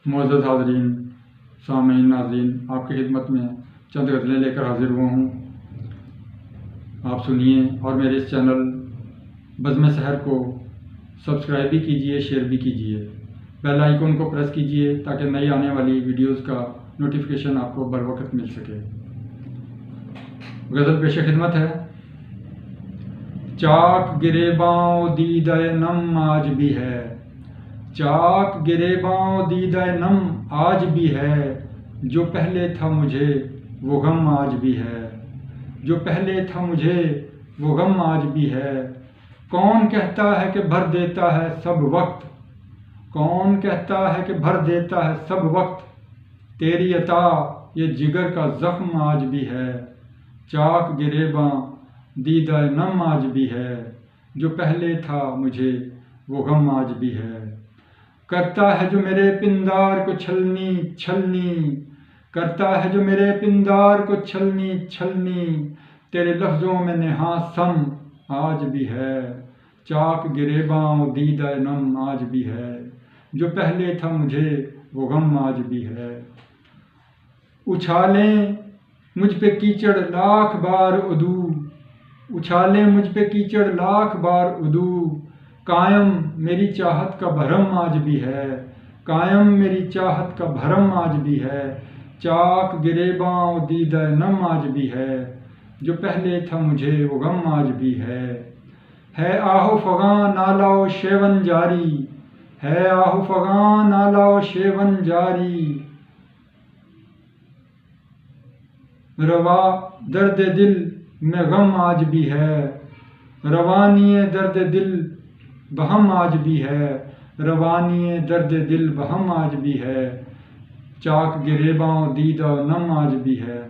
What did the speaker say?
معزز حاضرین، سامعین، ناظرین، آپ کی خدمت میں چند غزلیں لے کر حاضر ہوا ہوں۔ آپ سنیے اور میرے اس چینل بزم سحر کو سبسکرائب بھی کیجیے، شیئر بھی کیجیے، بیل آئیکن کو پریس کیجیے تاکہ نئی آنے والی ویڈیوز کا نوٹیفیکیشن آپ کو بر وقت مل سکے۔ غزل پیش خدمت ہے۔ چاک گریباں دیدہ نم آج بھی ہے، چاک گریباں دیدہ نم آج بھی ہے، جو پہلے تھا مجھے وہ غم آج بھی ہے، جو پہلے تھا مجھے وہ غم آج بھی ہے۔ کون کہتا ہے کہ بھر دیتا ہے سب وقت، کون کہتا ہے کہ بھر دیتا ہے سب وقت، تیری عطا یہ جگر کا زخم آج بھی ہے، چاک گریباں دیدہ نم آج بھی ہے، جو پہلے تھا مجھے وہ غم آج بھی ہے۔ کرتا ہے جو میرے پندار کو چھلنی چھلنی، کرتا ہے جو میرے پندار کو چھلنی چھلنی، تیرے لفظوں میں نہاں سم آج بھی ہے، چاک گریباں دیدہ نم آج بھی ہے، جو پہلے تھا مجھے وہ غم آج بھی ہے۔ اچھالیں مجھ پہ کیچڑ لاکھ بار عدو، اچھالیں مجھ پہ کیچڑ لاکھ بار عدو، قائم میری چاہت کا بھرم آج بھی ہے، قائم میری چاہت کا بھرم آج بھی ہے، چاک گریباں دیدہ نم آج بھی ہے، جو پہلے تھا مجھے وہ غم آج بھی ہے۔ آہ و فغاں نالہ و شیون جاری، ہے آہ و فغاں نالہ و شیون جاری، روا درد دل میں غم آج بھی ہے، روانی درد دل بہم آج بھی ہے، روانی درد دل بہم آج بھی ہے، چاک گریباں دیدہ نم آج بھی ہے۔